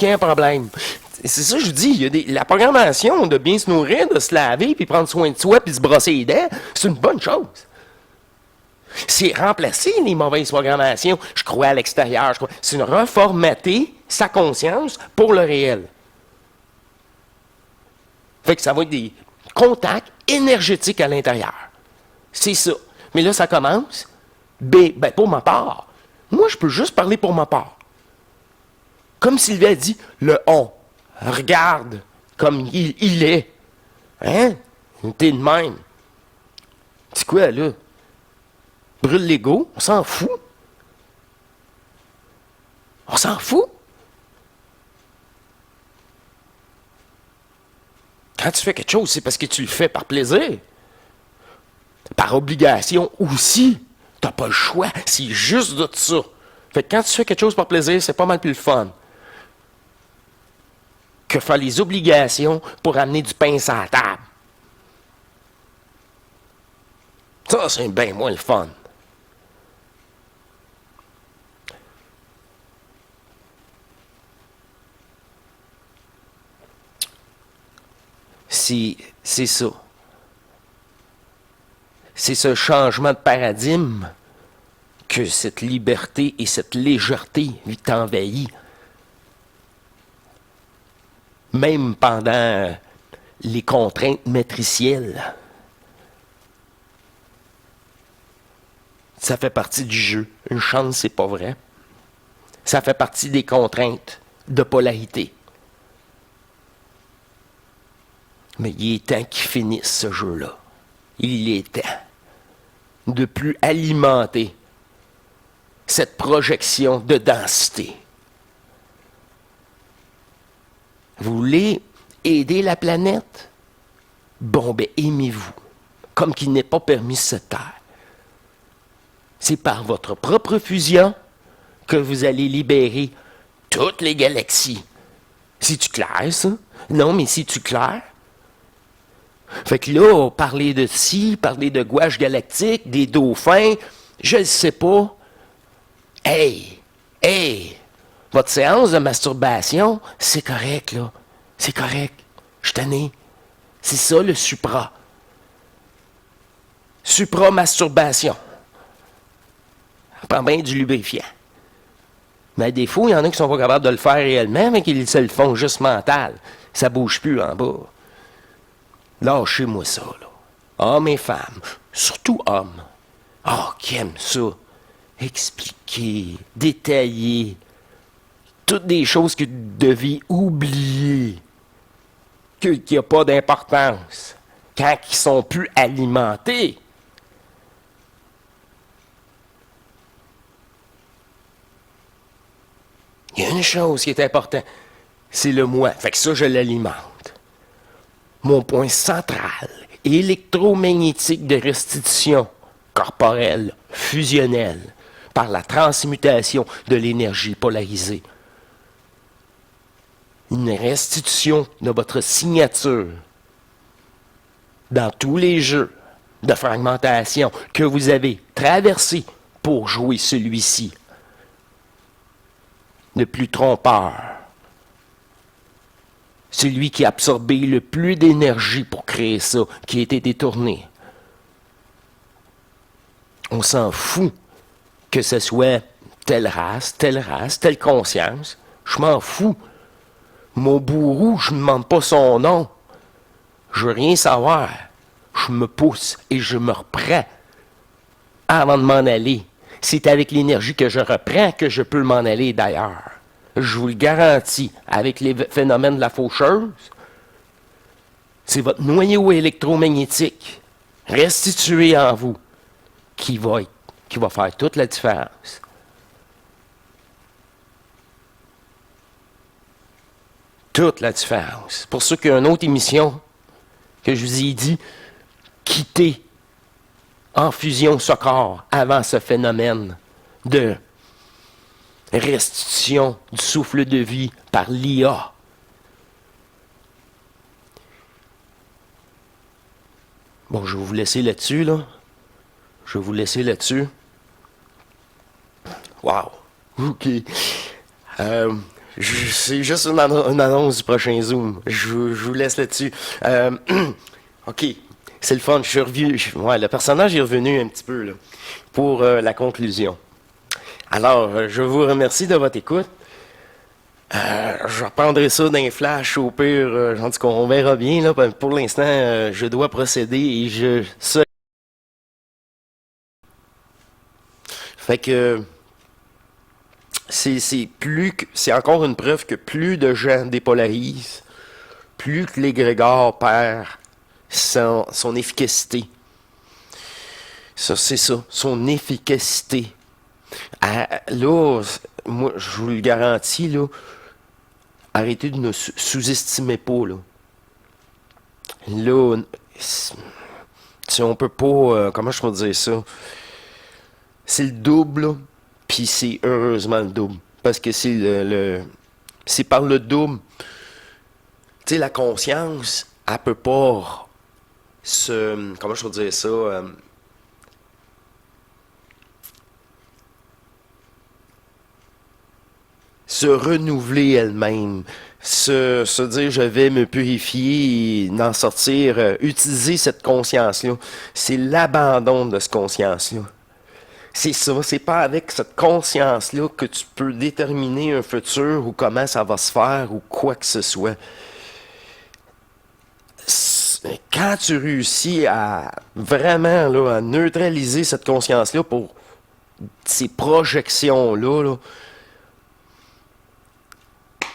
aucun problème. C'est ça que je vous dis, il y a la programmation de bien se nourrir, de se laver, puis prendre soin de soi, puis se brosser les dents, c'est une bonne chose. C'est remplacer les mauvaises programmations. Je crois à l'extérieur. C'est une reformater sa conscience pour le réel. Fait que ça va être des contacts énergétiques à l'intérieur. C'est ça. Mais là, ça commence. Ben, pour ma part. Moi, je peux juste parler pour ma part. Comme Sylvie a dit, le on. Regarde comme il est. Hein? T'es de même. C'est quoi, là? Brûle l'ego, on s'en fout. On s'en fout. Quand tu fais quelque chose, c'est parce que tu le fais par plaisir. Par obligation aussi. Tu n'as pas le choix. C'est juste de ça. Fait que quand tu fais quelque chose par plaisir, c'est pas mal plus le fun que faire les obligations pour amener du pain sur la table. Ça, c'est bien moins le fun. C'est ça. C'est ce changement de paradigme que cette liberté et cette légèreté t'envahit. Même pendant les contraintes matricielles. Ça fait partie du jeu. Une chance, c'est pas vrai. Ça fait partie des contraintes de polarité. Mais il est temps qu'il finisse ce jeu-là. Il est temps de plus alimenter cette projection de densité. Vous voulez aider la planète? Bon, ben, aimez-vous, comme qu'il n'est pas permis sur cette terre. C'est par votre propre fusion que vous allez libérer toutes les galaxies. C'est-tu clair, ça? Non, mais c'est-tu clair? Fait que là, parler de ci, parler de gouache galactique, des dauphins, je ne sais pas. Hey! Votre séance de masturbation, c'est correct, là. C'est correct. Je t'en ai. C'est ça, le supra. Supra-masturbation. Ça prend bien du lubrifiant. Mais à défaut, il y en a qui sont pas capables de le faire réellement, mais qui se le font juste mental. Ça bouge plus en bas. Lâchez-moi ça, là. Hommes et femmes, surtout hommes. Qui aiment ça. Expliquer, détailler. Toutes des choses que vous deviez oublier. Qu'il n'y a pas d'importance. Quand ils sont plus alimentés. Il y a une chose qui est importante. C'est le moi. Fait que ça, je l'alimente. Mon point central, électromagnétique de restitution corporelle, fusionnelle, par la transmutation de l'énergie polarisée. Une restitution de votre signature dans tous les jeux de fragmentation que vous avez traversés pour jouer celui-ci. Le plus trompeur. Celui qui a absorbé le plus d'énergie pour créer ça, qui a été détourné. On s'en fout que ce soit telle race, telle conscience. Je m'en fous. Mon bourreau, je ne demande pas son nom. Je veux rien savoir. Je me pousse et je me reprends avant de m'en aller. C'est avec l'énergie que je reprends que je peux m'en aller d'ailleurs. Je vous le garantis, avec les phénomènes de la faucheuse, c'est votre noyau électromagnétique restitué en vous qui va faire toute la différence. Toute la différence. Pour ceux qui ont une autre émission que je vous ai dit, quittez en fusion ce corps avant ce phénomène de restitution du souffle de vie par l'IA. Bon, je vais vous laisser là-dessus, là. Je vais vous laisser là-dessus. Wow! OK. C'est juste une annonce du prochain Zoom. Je vous laisse là-dessus. OK. C'est le fun. Je suis revenu. Ouais, le personnage est revenu un petit peu là, pour la conclusion. Alors, je vous remercie de votre écoute. Je reprendrai ça d'un flash au pire. En tout cas, on verra bien. Là. Pour l'instant, je dois procéder et ça. Fait que c'est encore une preuve que plus de gens dépolarisent, plus que l'égrégore perd son efficacité. Ça, c'est ça, son efficacité. Là, moi, je vous le garantis, là, arrêtez de nous sous-estimer pas, là. Là, si on peut pas, comment je peux dire ça? C'est le double, puis c'est heureusement le double. Parce que c'est c'est par le double. Tu sais, la conscience, elle peut pas comment je peux dire ça? Se renouveler elle-même, se dire je vais me purifier et en sortir, utiliser cette conscience-là. C'est l'abandon de cette conscience-là. C'est ça, c'est pas avec cette conscience-là que tu peux déterminer un futur ou comment ça va se faire ou quoi que ce soit. Quand tu réussis à vraiment là, à neutraliser cette conscience-là pour ces projections-là, là,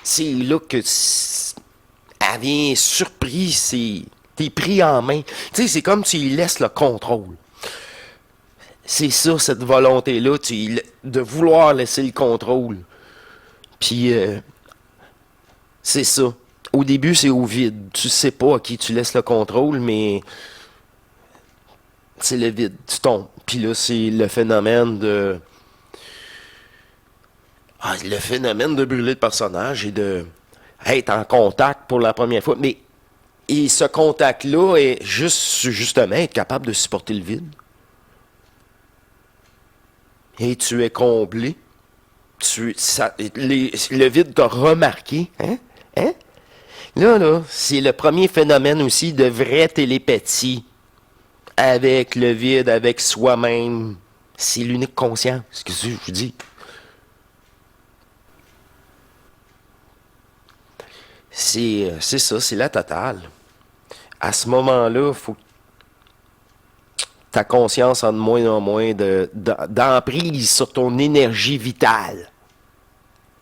c'est là que elle vient surpris, t'es pris en main. Tu sais, c'est comme tu y laisses le contrôle. C'est ça, cette volonté-là, de vouloir laisser le contrôle. Puis, c'est ça. Au début, c'est au vide. Tu sais pas à qui tu laisses le contrôle, mais c'est le vide. Tu tombes. Puis là, c'est le phénomène de... le phénomène de brûler le personnage et de être en contact pour la première fois. Mais et ce contact-là est justement être capable de supporter le vide. Et tu es comblé. Le vide t'a remarqué. Hein? Hein? Là, c'est le premier phénomène aussi de vraie télépathie avec le vide, avec soi-même. C'est l'unique conscience. Qu'est-ce que je vous dis? C'est ça, c'est la totale. À ce moment-là, il faut que ta conscience en de moins en moins d'emprise sur ton énergie vitale.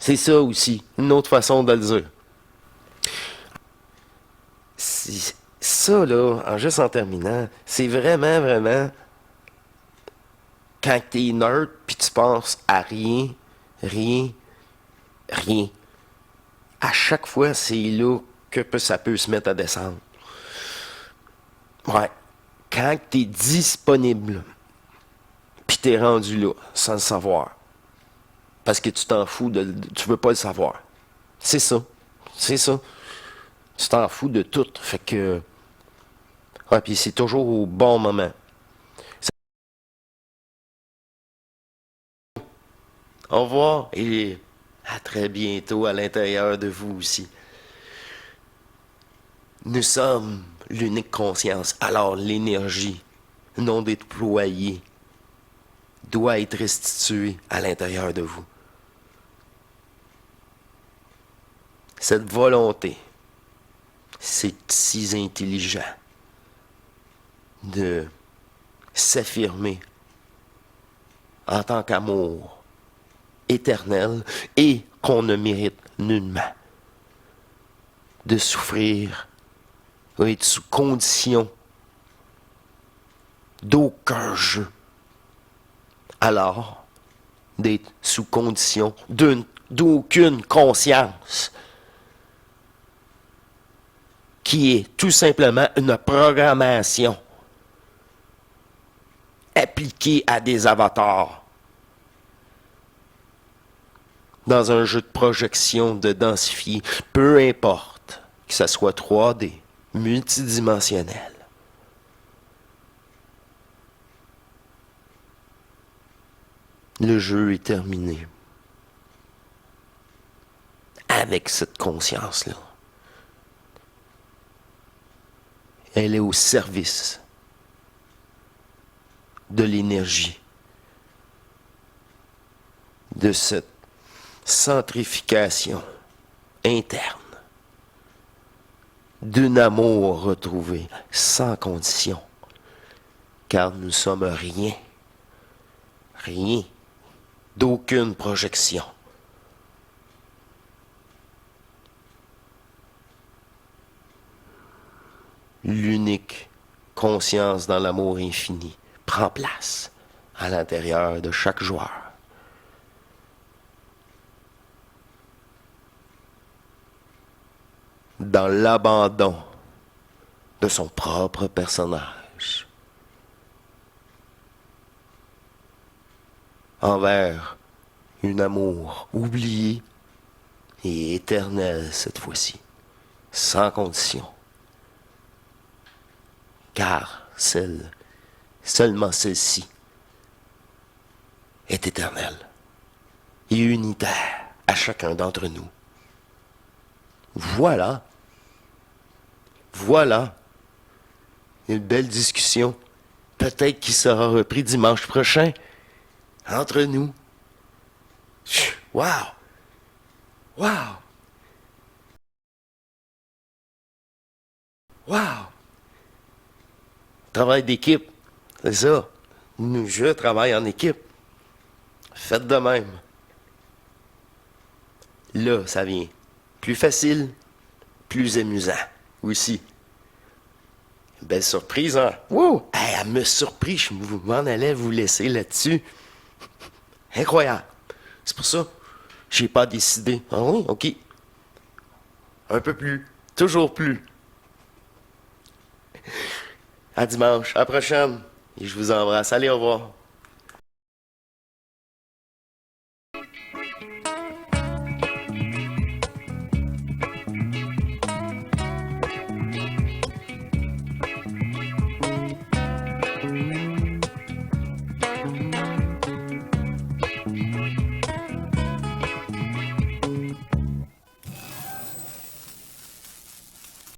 C'est ça aussi, une autre façon de le dire. Ça, là, juste en terminant, c'est vraiment, vraiment, quand t'es nerd, puis tu penses à rien, rien, rien. À chaque fois, c'est là que ça peut se mettre à descendre. Ouais. Quand t'es disponible, puis t'es rendu là, sans le savoir, parce que tu t'en fous tu veux pas le savoir. C'est ça. C'est ça. Tu t'en fous de tout. Fait que... Ouais, puis c'est toujours au bon moment. Au revoir et à très bientôt à l'intérieur de vous aussi. Nous sommes l'unique conscience. Alors l'énergie non déployée doit être restituée à l'intérieur de vous. Cette volonté, c'est si intelligent de s'affirmer en tant qu'amour éternel et qu'on ne mérite nullement de souffrir ou être sous condition d'aucun jeu. Alors, d'être sous condition d'aucune conscience qui est tout simplement une programmation appliquée à des avatars dans un jeu de projection de densifié, peu importe que ça soit 3D, multidimensionnel. Le jeu est terminé. avec cette conscience-là. Elle est au service de l'énergie, de cette centrification interne, d'un amour retrouvé sans condition, car nous sommes rien, rien, d'aucune projection. L'unique conscience dans l'amour infini prend place à l'intérieur de chaque joueur. Dans l'abandon de son propre personnage envers un amour oublié et éternel cette fois-ci, sans condition. Car seulement celle-ci est éternelle et unitaire à chacun d'entre nous. Voilà une belle discussion, peut-être qui sera repris dimanche prochain, entre nous. Wow! Wow! Wow! Travail d'équipe, c'est ça. Je travaille en équipe. Faites de même. Là, ça vient plus facile, plus amusant aussi. Belle surprise, hein? Wow! Hey, elle me surpris, je m'en allais vous laisser là-dessus. Incroyable. C'est pour ça, j'ai pas décidé. Ah oui? OK. Un peu plus. Toujours plus. À dimanche. À la prochaine. Et je vous embrasse. Allez, au revoir.